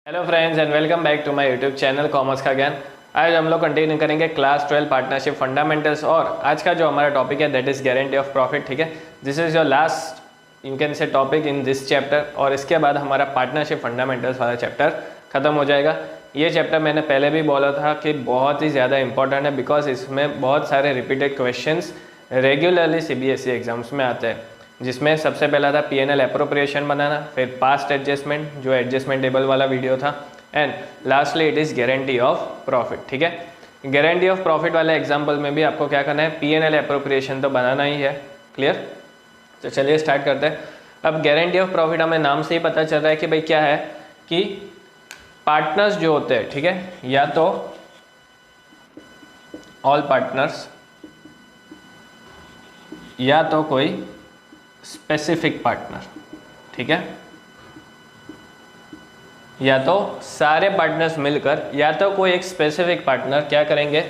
Hello friends and welcome back to my YouTube channel commerce का ज्ञान। आज हम लोग कंटिन्यू करेंगे क्लास 12 पार्टनरशिप फंडामेंटल्स और आज का जो हमारा टॉपिक है that is guarantee of profit. ठीक है, this is your last you can say topic in this chapter और इसके बाद हमारा पार्टनरशिप फंडामेंटल्स वाला चैप्टर खत्म हो जाएगा। ये चैप्टर मैंने पहले भी बोला था कि बहुत ही ज़्यादा इंपॉर्टेंट है बिकॉज इसमें बहुत सारे repeated questions regularly CBSE exams में आते हैं, जिसमें सबसे पहला था पीएनएल एप्रोप्रिएशन बनाना, फिर पास्ट एडजस्टमेंट जो एडजस्टमेंट टेबल वाला वीडियो था, and lastly it is guarantee of profit. ठीक है, गारंटी ऑफ प्रॉफिट वाले एग्जाम्पल में भी आपको क्या करना है, पीएनएल एप्रोप्रिएशन तो बनाना ही है। क्लियर? तो चलिए स्टार्ट करते हैं। अब गारंटी ऑफ प्रॉफिट हमें नाम से ही पता चल रहा है कि भाई क्या है कि पार्टनर्स जो होते हैं, ठीक है, या तो ऑल पार्टनर्स या तो कोई स्पेसिफिक पार्टनर, ठीक है, या तो सारे पार्टनर्स मिलकर या तो कोई एक स्पेसिफिक पार्टनर क्या करेंगे,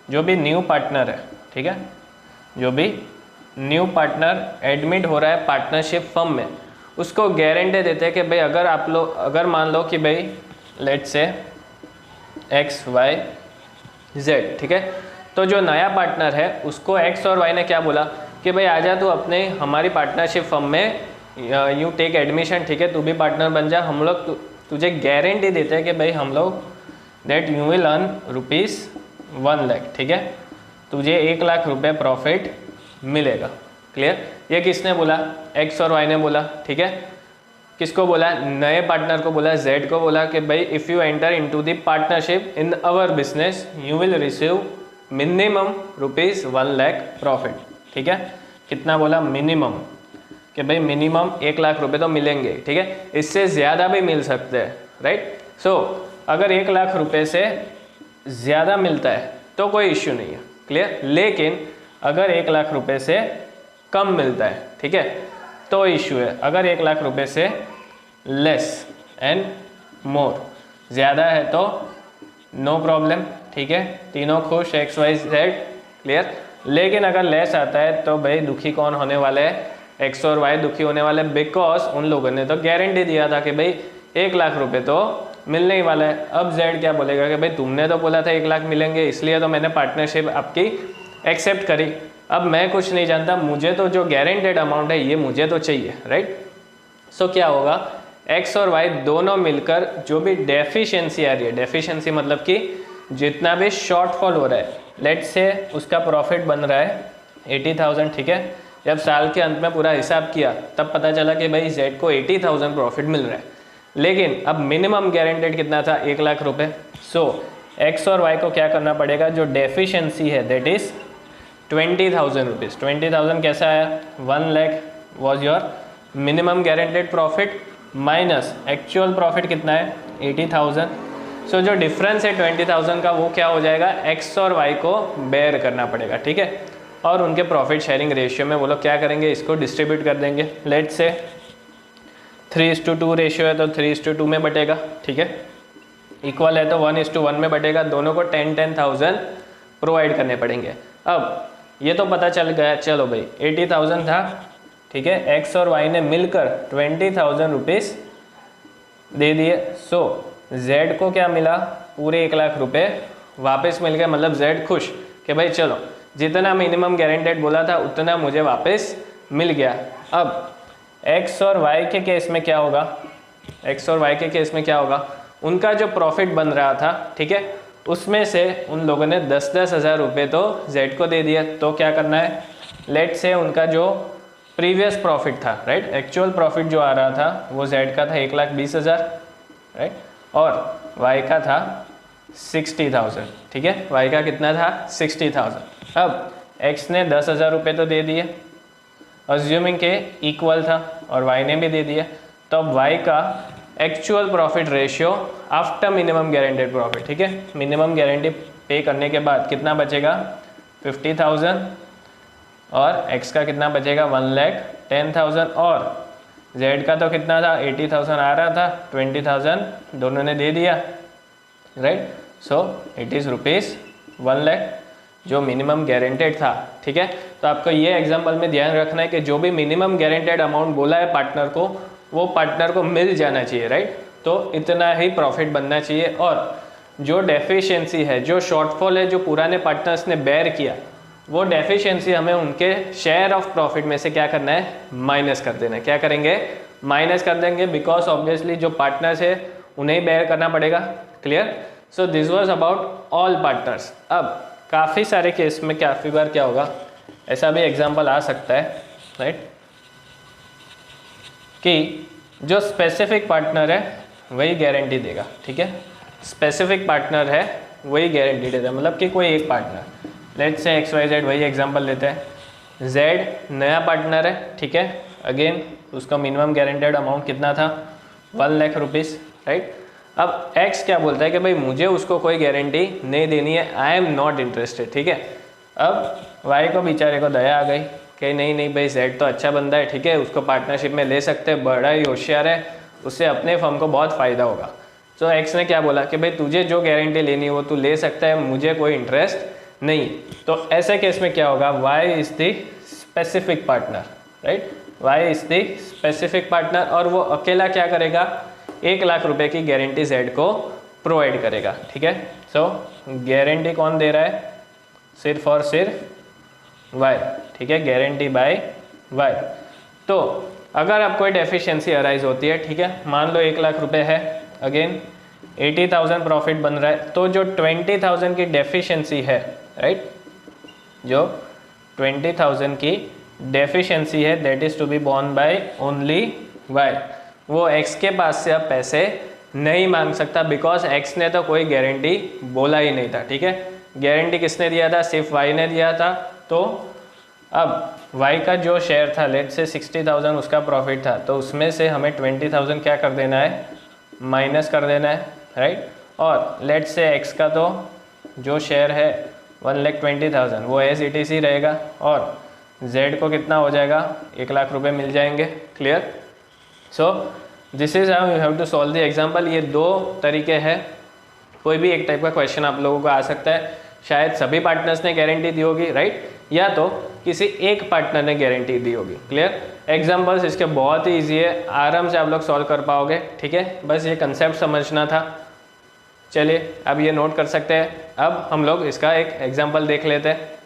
जो भी न्यू पार्टनर है, ठीक है, जो भी न्यू पार्टनर एडमिट हो रहा है पार्टनरशिप फर्म में, उसको गारंटी देते हैं कि भाई अगर मान लो कि भाई let's say x Y Z, ठीक है, तो जो नया पार्टनर है उसको एक्स और वाई ने क्या बोला कि भाई आजा तू अपने हमारी पार्टनरशिप फर्म में यू टेक एडमिशन, ठीक है, तू भी पार्टनर बन जा। हम लोग तुझे गारंटी देते हैं कि भाई हम लोग that you will earn ₹1 lakh, ठीक है, तुझे 1 लाख रुपए प्रॉफिट मिलेगा। क्लियर? ये किसने बोला? एक्स और वाई ने बोला। ठीक है, किसको बोला? नए पार्टनर को बोला, जेड को बोला कि भाई if you enter into the partnership in our business you will receive minimum ₹1 lakh profit. ठीक है, कितना बोला? मिनिमम, कि भाई मिनिमम 1 लाख रुपए तो मिलेंगे। ठीक है, इससे ज़्यादा भी मिल सकते हैं, राइट? सो अगर 1 लाख रुपए से ज़्यादा मिलता है तो कोई इश्यू नहीं है। क्लियर? लेकिन अगर 1 लाख रुपए से कम मिलता है, ठीक है, तो इश्यू है। अगर 1 लाख रुपए से लेस एंड मोर, ज़्यादा है तो नो प्रॉब्लम, ठीक है, तीनों खुश, एक्स वाई जेड। क्लियर? लेकिन अगर लेस आता है तो भाई दुखी कौन होने वाले हैं? एक्स और वाई दुखी होने वाले, बिकॉज उन लोगों ने तो गारंटी दिया था कि भाई 1 लाख रुपए तो मिलने ही वाला है। अब जेड क्या बोलेगा कि भाई तुमने तो बोला था 1 लाख मिलेंगे, इसलिए तो मैंने पार्टनरशिप आपकी एक्सेप्ट करी। अब मैं कुछ नहीं जानता, मुझे तो जो गारंटेड अमाउंट है ये मुझे तो चाहिए, राइट? सो क्या होगा, एक्स और वाई दोनों मिलकर जो भी डेफिशिएंसी आ रही है, डेफिशिएंसी मतलब कि जितना भी शॉर्टफॉल हो रहा है, लेट्स से उसका प्रॉफिट बन रहा है 80,000, ठीक है, जब साल के अंत में पूरा हिसाब किया तब पता चला कि भाई जेड को 80,000 प्रॉफिट मिल रहा है, लेकिन अब मिनिमम गारंटेड कितना था? 1 लाख रुपए। सो एक्स और वाई को क्या करना पड़ेगा, जो डेफिशिएंसी है दैट इज 20,000 रुपीज़। 20,000 कैसा आया? 1 lakh was your minimum guaranteed profit minus actual profit कितना है? 80,000। सो जो डिफरेंस है 20,000 का वो क्या हो जाएगा, एक्स और वाई को बेयर करना पड़ेगा। ठीक है, और उनके प्रॉफिट शेयरिंग रेशियो में वो लोग क्या करेंगे, इसको डिस्ट्रीब्यूट कर देंगे। लेट्स से 3:2 रेशियो है तो 3:2 में बटेगा, ठीक है, इक्वल है तो 1:1 में बटेगा, दोनों को 10,000 प्रोवाइड करने पड़ेंगे। अब ये तो पता चल गया, चलो भाई 80,000 था, ठीक है, एक्स और वाई ने मिलकर 20,000 रुपीज़ दे दिए। सो जेड को क्या मिला? पूरे 1 लाख रुपए वापस मिल गए, मतलब जेड खुश कि भाई चलो जितना मिनिमम गारंटेड बोला था उतना मुझे वापस मिल गया। अब एक्स और वाई के केस में क्या होगा, एक्स और वाई के केस में क्या होगा, उनका जो प्रॉफिट बन रहा था, ठीक है, उसमें से उन लोगों ने 10-10 हज़ार रुपये तो जेड को दे दिया। तो क्या करना है, लेट से उनका जो प्रीवियस प्रॉफिट था, राइट, एक्चुअल प्रॉफिट जो आ रहा था वो जेड का था 1,20,000, राइट, और वाई का था 60,000, ठीक है, वाई का कितना था? 60,000। अब एक्स ने 10,000 रुपये तो दे दिए, अज्यूमिंग के इक्वल था, और वाई ने भी दे दिया, तो अब वाई का actual profit ratio after minimum guaranteed profit, ठीक है, मिनिमम गारंटी पे करने के बाद कितना बचेगा? 50,000, और एक्स का कितना बचेगा? 1,10,000, और जेड का तो कितना था? 80,000 आ रहा था, 20,000 दोनों ने दे दिया, right? So it is ₹1 lakh जो मिनिमम गारंटेड था। ठीक है, तो आपको ये एग्जांपल में ध्यान रखना है कि जो भी मिनिमम गारंटेड अमाउंट बोला है पार्टनर को, वो पार्टनर को मिल जाना चाहिए, राइट? तो तो इतना ही प्रॉफिट बनना चाहिए, और जो डेफिशिएंसी है, जो शॉर्टफॉल है जो पुराने पार्टनर्स ने बेयर किया, वो डेफिशिएंसी हमें उनके शेयर ऑफ प्रॉफिट में से क्या करना है, माइनस कर देना है। क्या करेंगे, माइनस कर देंगे, बिकॉज ऑब्वियसली जो पार्टनर्स है उन्हें बेयर करना पड़ेगा। Clear. So this was about all partners. अब काफ़ी सारे केस में काफ़ी बार क्या होगा, ऐसा भी एग्जाम्पल आ सकता है, राइट, कि जो स्पेसिफिक पार्टनर है वही गारंटी देगा। ठीक है, स्पेसिफिक पार्टनर है वही गारंटी देता है, मतलब कि कोई एक पार्टनर, लेट्स से XYZ, वही एग्जांपल लेते हैं। Z नया पार्टनर है, ठीक है, अगेन उसका मिनिमम गारंटेड अमाउंट कितना था, 1 लाख रुपीज़, राइट। अब X क्या बोलता है कि भाई मुझे उसको कोई गारंटी नहीं देनी है, आई एम नॉट इंटरेस्टेड। ठीक है, अब Y को बेचारे को दया आ गई कि नहीं नहीं भाई Z तो अच्छा बंदा है, ठीक है, उसको पार्टनरशिप में ले सकते हैं, बड़ा ही होशियार है, उससे अपने फर्म को बहुत फ़ायदा होगा। तो X ने क्या बोला कि भाई तुझे जो गारंटी लेनी है वो तू ले सकता है, मुझे कोई इंटरेस्ट नहीं। तो ऐसे केस में क्या होगा, Y is the specific partner, right, Y is the specific partner, और वो अकेला क्या करेगा, 1 लाख रुपए की गारंटी Z को प्रोवाइड करेगा। ठीक है, सो गारंटी कौन दे रहा है, सिर्फ और सिर्फ Y। ठीक है, गारंटी बाय Y। तो अगर आप कोई डेफिशिएंसी अराइज होती है, ठीक है, मान लो 1 लाख रुपए है, अगेन 80,000 प्रॉफिट बन रहा है, तो जो 20,000 की डेफिशिएंसी है, राइट, जो 20,000 की डेफिशिएंसी है, that is to be borne by only Y। वो X के पास से अब पैसे नहीं मांग सकता, बिकॉज X ने तो कोई गारंटी बोला ही नहीं था। ठीक है, गारंटी किसने दिया था, सिर्फ Y ने दिया था। तो अब Y का जो शेयर था, लेट से 60,000 उसका प्रॉफिट था, तो उसमें से हमें 20,000 क्या कर देना है, माइनस कर देना है, राइट। और लेट से X का तो जो शेयर है 1,20,000 वो एज इट इज़ ही रहेगा, और Z को कितना हो जाएगा, 1 लाख रुपए मिल जाएंगे। Clear. So this is how you have to solve the example. ये 2 तरीके हैं, कोई भी एक टाइप का क्वेश्चन आप लोगों को आ सकता है, शायद सभी पार्टनर्स ने गारंटी दी होगी, राइट, या तो किसी एक पार्टनर ने गारंटी दी होगी। क्लियर। एग्जाम्पल्स इसके बहुत ही ईजी है, आराम से आप लोग सॉल्व कर पाओगे। ठीक है, बस ये कंसेप्ट समझना था। चलिए अब ये नोट कर सकते हैं। अब हम लोग इसका एक एग्जाम्पल देख लेते हैं।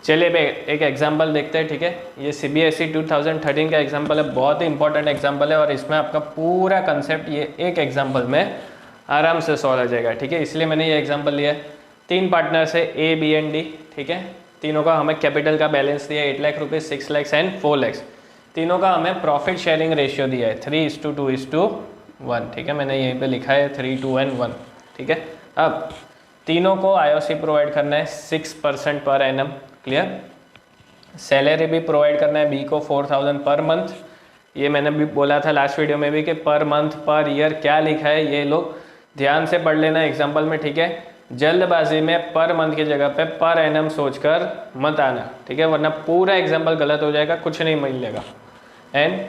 चलिए एक एग्जाम्पल देखते हैं। ठीक है, ये CBSE 2013 का एग्जाम्पल है, बहुत ही इंपॉर्टेंट एग्जाम्पल है, और इसमें आपका पूरा कंसेप्ट ये एक एग्जाम्पल में आराम से सॉल्व हो जाएगा। ठीक है, इसलिए मैंने ये एग्जाम्पल लिया है। 3 पार्टनर्स है A, B एंड D। ठीक है, तीनों का हमें कैपिटल का बैलेंस दिया है 8 लाख रुपीज़, 6 लाख एंड 4 लाख। तीनों का हमें प्रॉफिट शेयरिंग रेशियो दिया है 3:2:1। ठीक है, मैंने यहीं पे लिखा है 3:2:1। ठीक है, अब तीनों को IOC प्रोवाइड करना है 6% पर एनम। क्लियर। सैलरी भी प्रोवाइड करना है B को 4,000 पर मंथ। ये मैंने भी बोला था लास्ट वीडियो में भी कि पर मंथ पर ईयर क्या लिखा है ये लोग ध्यान से पढ़ लेना एग्जाम्पल में। ठीक है, जल्दबाजी में पर मंथ की जगह पे पर एनम सोचकर मत आना। ठीक है, वरना पूरा एग्जाम्पल गलत हो जाएगा, कुछ नहीं मिलेगा। एंड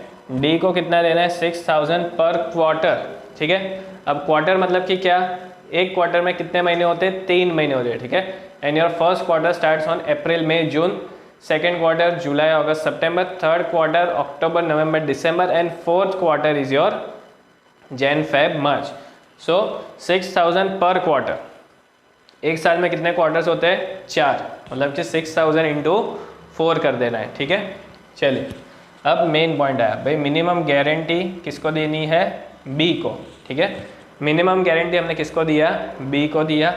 D को कितना देना है 6,000 पर क्वार्टर। ठीक है, अब क्वार्टर मतलब कि क्या, एक क्वार्टर में कितने महीने होते हैं, 3 महीने होते हैं। ठीक है, and your first quarter starts on April, May, June, second quarter July, August, September, third quarter October, November, December, and fourth quarter is your Jan, Feb, March. So 6,000 per quarter. एक साल में कितने क्वार्टर्स होते हैं, 4, मतलब कि 6,000 into 4 कर देना है। ठीक है, चलिए अब मेन पॉइंट आया भाई, मिनिमम गारंटी किसको देनी है, B को। ठीक है, मिनिमम गारंटी हमने किसको दिया, B को दिया।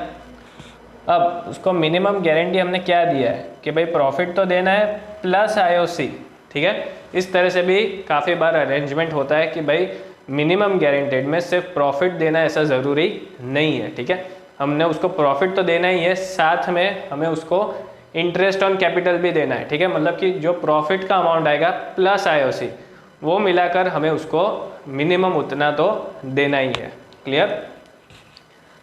अब उसको मिनिमम गारंटी हमने क्या दिया है कि भाई प्रॉफिट तो देना है प्लस IOC। ठीक है, इस तरह से भी काफ़ी बार अरेंजमेंट होता है कि भाई मिनिमम गारंटेड में सिर्फ प्रॉफिट देना ऐसा ज़रूरी नहीं है। ठीक है, हमने उसको प्रॉफिट तो देना ही है, साथ में हमें उसको इंटरेस्ट ऑन कैपिटल भी देना है। ठीक है, मतलब कि जो प्रॉफिट का अमाउंट आएगा प्लस IOC वो मिलाकर हमें उसको मिनिमम उतना तो देना ही है। Clear.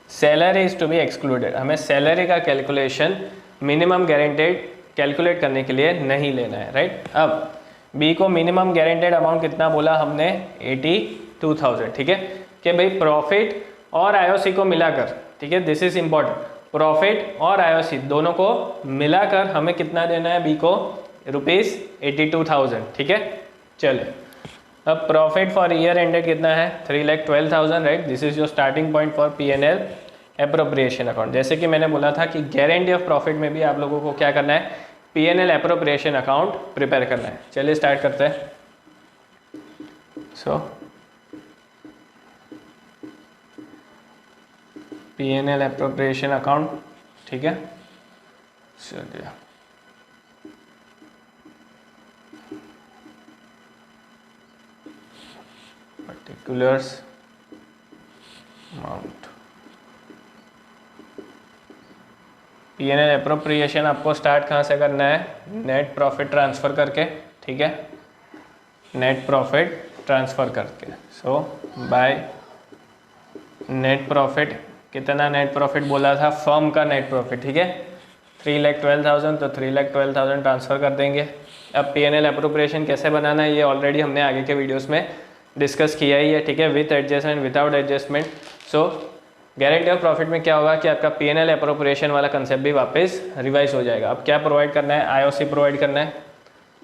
Salary is to be excluded, हमें सैलरी का कैलकुलेशन मिनिमम गारंटेड कैलकुलेट करने के लिए नहीं लेना है। राइट, अब B को मिनिमम गारंटेड अमाउंट कितना बोला हमने, 82,000। ठीक है, कि भाई प्रॉफिट और IOC को मिलाकर, ठीक है, दिस इज इम्पॉर्टेंट, प्रॉफिट और IOC दोनों को मिलाकर हमें कितना देना है B को, ₹82,000, ठीक है। चलिए अब प्रॉफिट फॉर ईयर एंडेड कितना है, 3,12,000, right. This is your starting point for P&L appropriation account. जैसे कि मैंने बोला था कि गारंटी ऑफ प्रॉफिट में भी आप लोगों को क्या करना है, P&L एप्रोप्रिएशन अकाउंट प्रिपेयर करना है। चलिए स्टार्ट करते हैं। सो P&L एप्रोप्रिएशन अकाउंट, ठीक है। चलिए पर्टिकुलर्स अमाउंट, P&L एप्रोप्रिएशन आपको स्टार्ट कहाँ से करना है, नेट प्रॉफिट ट्रांसफ़र करके, ठीक है, नेट प्रॉफिट ट्रांसफ़र करके। सो बाय नेट प्रॉफिट, कितना नेट प्रॉफिट बोला था, फर्म का नेट प्रॉफिट, ठीक है, 3,12,000, तो 3,12,000 ट्रांसफ़र कर देंगे। अब P&L एप्रोप्रिएशन कैसे बनाना है ये ऑलरेडी हमने आगे के वीडियोस में डिस्कस किया ही है, ठीक है, with adjustment without adjustment. So guarantee of profit में क्या होगा कि आपका P&L एप्रोप्रिएशन वाला कंसेप्ट भी वापस रिवाइज हो जाएगा। अब क्या प्रोवाइड करना है, IOC प्रोवाइड करना है,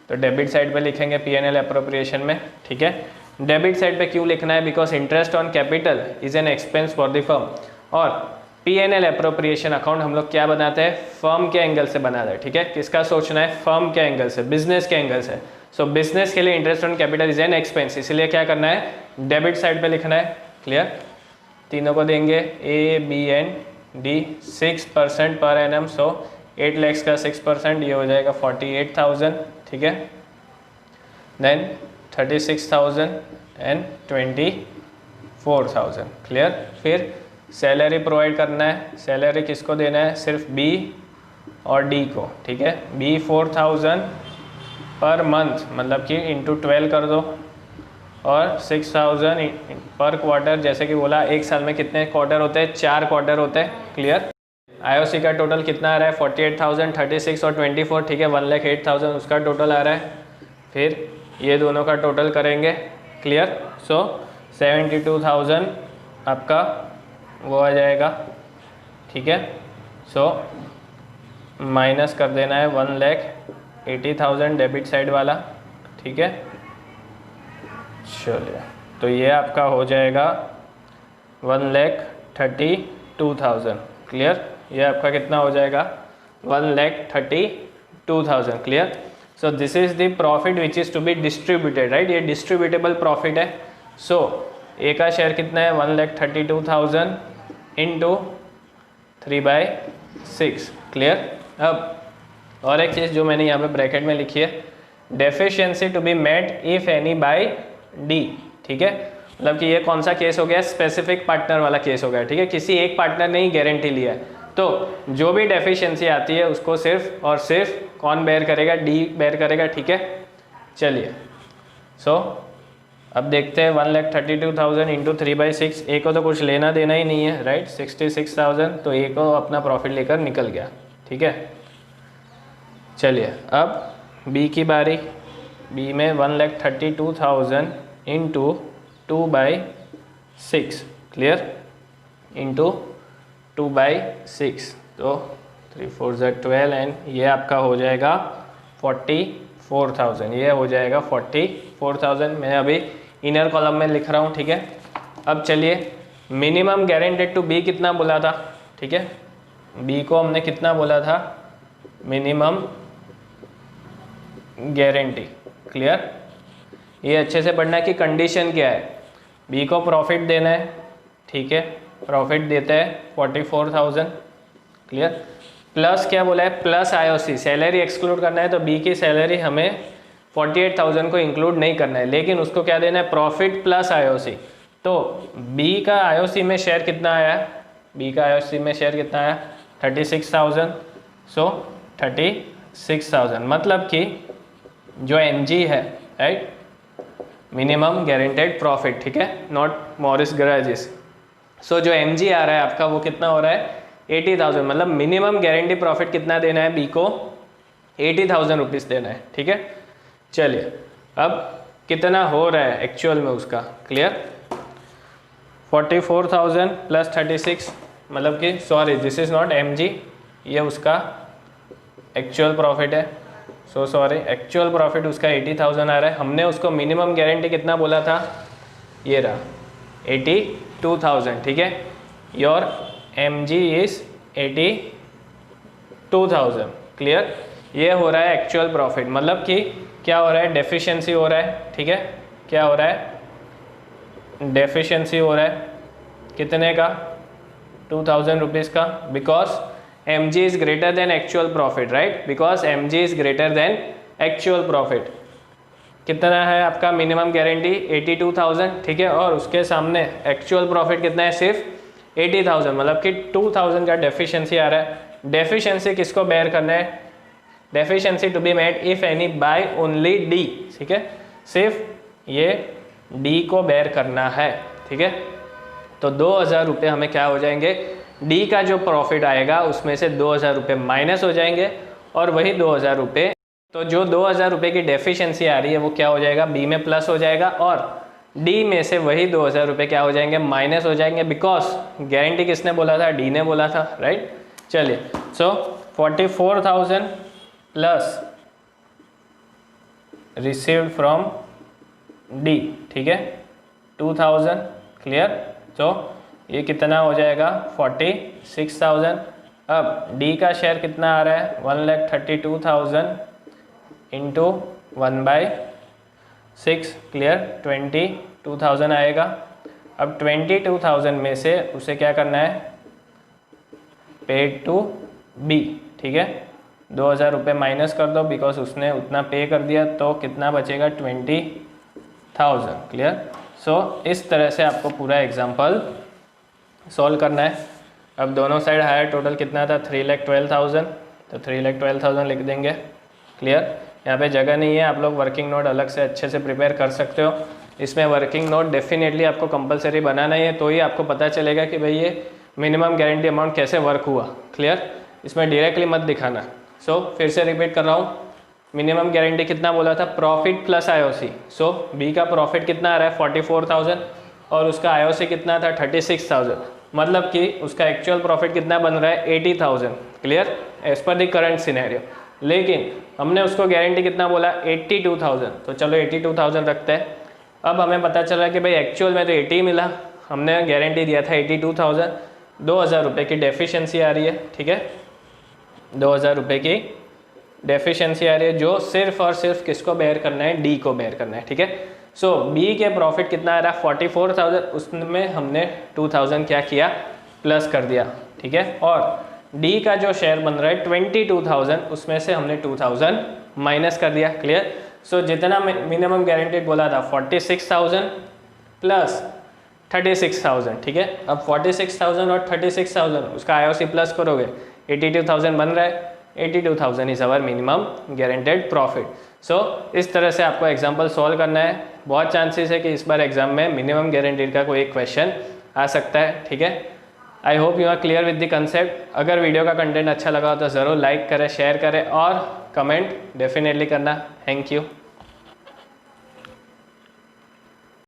तो डेबिट साइड पे लिखेंगे P&L एप्रोप्रिएशन में, ठीक है। डेबिट साइड पे क्यों लिखना है, because interest on capital is an expense for the firm. और P&L एप्रोप्रिएशन अकाउंट हम लोग क्या बनाते हैं, फर्म के एंगल से बनाते हैं, ठीक है। किसका सोचना है, फर्म के एंगल से, बिजनेस के एंगल से। सो बिजनेस के लिए interest on capital is an expense, इसलिए क्या करना है, डेबिट साइड पे लिखना है। क्लियर, तीनों को देंगे A, B and D 6% per annum. So 8 lakhs का 6%, ये हो जाएगा 48,000, ठीक है। Then 36,000 and 24,000। क्लियर, फिर सैलरी प्रोवाइड करना है। सैलरी किसको देना है, सिर्फ B और D को, ठीक है। B 4,000 पर मंथ, मतलब कि इंटू 12 कर दो, और 6,000 पर क्वार्टर। जैसे कि बोला एक साल में कितने क्वार्टर होते हैं, 4 क्वार्टर होते हैं। क्लियर, IOC का टोटल कितना आ रहा है, 48,000, 36 और 24, ठीक है, 1,08,000 उसका टोटल आ रहा है। फिर ये दोनों का टोटल करेंगे। क्लियर, सो 72,000 आपका वो आ जाएगा, ठीक है। सो माइनस कर देना है 1,80,000 डेबिट साइड वाला, ठीक है। चलिए, तो ये आपका हो जाएगा 1,32,000। क्लियर, ये आपका कितना हो जाएगा, 1,32,000। Clear, so this is the profit which is to be distributed, right. ये डिस्ट्रीब्यूटेबल प्रॉफिट है। सो ए का शेयर कितना है, 1,32,000 इंटू 3/6। क्लियर, अब और एक चीज़ जो मैंने यहाँ पे ब्रैकेट में लिखी है, deficiency to be met if any by D, ठीक है। मतलब कि ये कौन सा केस हो गया, स्पेसिफिक पार्टनर वाला केस हो गया, ठीक है। किसी एक पार्टनर ने ही गारंटी लिया है, तो जो भी डेफिशिएंसी आती है उसको सिर्फ और सिर्फ कौन बेयर करेगा, डी बेयर करेगा, ठीक है। चलिए, सो अब देखते हैं 1,32,000 इंटू 3/6। ए को तो कुछ लेना देना ही नहीं है, राइट, 66,000, तो ए को अपना प्रॉफिट लेकर निकल गया, ठीक है। चलिए, अब बी की बारी। बी में 1,32,000 इंटू 2/6। क्लियर, इंटू 2/6, तो 3 4 12 एंड ये आपका हो जाएगा 44,000। ये हो जाएगा 44,000। मैं अभी इनर कॉलम में लिख रहा हूँ, ठीक है। अब चलिए, मिनिमम गारंटेड टू बी कितना बोला था, ठीक है। बी को हमने कितना बोला था, मिनिमम गारंटी। क्लियर, ये अच्छे से पढ़ना है कि कंडीशन क्या है। बी को प्रॉफिट देना है, ठीक है, प्रॉफिट देता है 44,000। क्लियर, प्लस क्या बोला है, प्लस IOC, सैलरी एक्सक्लूड करना है, तो बी की सैलरी हमें 48,000 को इंक्लूड नहीं करना है, लेकिन उसको क्या देना है, प्रॉफिट प्लस IOC। तो बी का IOC में शेयर कितना आया, बी का IOC में शेयर कितना आया, 36,000। सो 36,000, मतलब कि जो MG है, राइट, मिनिमम गारंटेड प्रॉफिट, ठीक है, नॉट मॉरिस गैरेजेस। सो जो MG आ रहा है आपका वो कितना हो रहा है, 80,000। मतलब मिनिमम गारंटी प्रॉफिट कितना देना है, बी को 80,000 रुपीज़ देना है, ठीक है। चलिए, अब कितना हो रहा है एक्चुअल में उसका। क्लियर, 44,000 प्लस 36, मतलब कि sorry this is not MG, ये उसका एक्चुअल प्रॉफिट है, सो सॉरी, एक्चुअल प्रॉफिट उसका 80,000 आ रहा है। हमने उसको मिनिमम गारंटी कितना बोला था, ये रहा 82,000, ठीक है। Your MG is 82,000, clear. ये हो रहा है एक्चुअल प्रॉफिट, मतलब कि क्या हो रहा है, डेफिशिएंसी हो रहा है, ठीक है। क्या हो रहा है, डेफिशिएंसी हो रहा है, कितने का, 2,000 रुपीज़ का, because MG is greater than actual profit, right, because MG is greater than actual profit. कितना है आपका मिनिमम गारंटी, 82,000, ठीक है। और उसके सामने एक्चुअल प्रॉफिट कितना है, सिर्फ 80,000, मतलब कि 2,000 का डेफिशिएंसी आ रहा है। डेफिशिएंसी किसको बेयर करना है, deficiency to be made if any by only D, ठीक है। सिर्फ ये D को बेयर करना है, ठीक है। तो 2,000 रुपये हमें क्या हो जाएंगे, D का जो प्रॉफिट आएगा उसमें से 2,000 रुपये माइनस हो जाएंगे, और वही 2,000 रुपये, तो जो 2,000 रुपये की डेफिशिएंसी आ रही है वो क्या हो जाएगा, B में प्लस हो जाएगा, और D में से वही 2,000 रुपये क्या हो जाएंगे, माइनस हो जाएंगे, बिकॉज गारंटी किसने बोला था, D ने बोला था, राइट। चलिए, सो 44,000 प्लस रिसीव्ड फ्रॉम D, ठीक है, 2,000, क्लियर। तो ये कितना हो जाएगा, 46,000। अब D का शेयर कितना आ रहा है, 1,32,000 इंटू 1/6, क्लियर, 22,000 आएगा। अब 22,000 में से उसे क्या करना है, पेड टू B, ठीक है। 2,000 रुपये माइनस कर दो, बिकॉज उसने उतना पे कर दिया, तो कितना बचेगा, 20,000, क्लियर। सो इस तरह से आपको पूरा एग्जाम्पल सॉल्व करना है। अब दोनों साइड हायर टोटल कितना था, 3,12,000, तो 3,12,000 लिख देंगे, क्लियर। यहाँ पे जगह नहीं है, आप लोग वर्किंग नोट अलग से अच्छे से प्रिपेयर कर सकते हो। इसमें वर्किंग नोट डेफिनेटली आपको कंपलसरी बनाना ही है, तो ही आपको पता चलेगा कि भाई ये मिनिमम गारंटी अमाउंट कैसे वर्क हुआ, क्लियर। इसमें डायरेक्टली मत दिखाना। सो फिर से रिपीट कर रहा हूँ, मिनिमम गारंटी कितना बोला था, प्रॉफिट प्लस IOC। सो B का प्रॉफिट कितना आ रहा है, 44,000, और उसका IOC कितना था, 36,000, मतलब कि उसका एक्चुअल प्रॉफिट कितना बन रहा है, 80,000, clear, as per the current scenario. लेकिन हमने उसको गारंटी कितना बोला, 82,000, तो चलो 82,000 रखते हैं। अब हमें पता चला कि भाई एक्चुअल में तो 80 मिला, हमने गारंटी दिया था 82,000, 2,000 रुपये की डेफिशिएंसी आ रही है, ठीक है। 2,000 रुपये की डेफिशिएंसी आ रही है, जो सिर्फ और सिर्फ किसको बेयर करना है, D को बेयर करना है, ठीक है। सो B के प्रॉफिट कितना आ रहा है, 44,000, उसमें हमने 2,000 क्या किया, प्लस कर दिया, ठीक है। और D का जो शेयर बन रहा है 22,000, उसमें से हमने 2,000 माइनस कर दिया, क्लियर। सो जितना मिनिमम गारंटीड बोला था 46,000 प्लस 36,000, ठीक है। अब 46,000 और 36,000 उसका IOC प्लस करोगे, 82,000 बन रहा है। 82,000 is our minimum guaranteed profit. So इस तरह से आपको एग्जाम्पल सॉल्व करना है। बहुत चांसेस है कि इस बार एग्जाम में मिनिमम गारंटीड का कोई एक क्वेश्चन आ सकता है, ठीक है। I hope you are clear with the concept. अगर वीडियो का कंटेंट अच्छा लगा हो तो ज़रूर लाइक करें, शेयर करें और कमेंट डेफिनेटली करना। Thank you.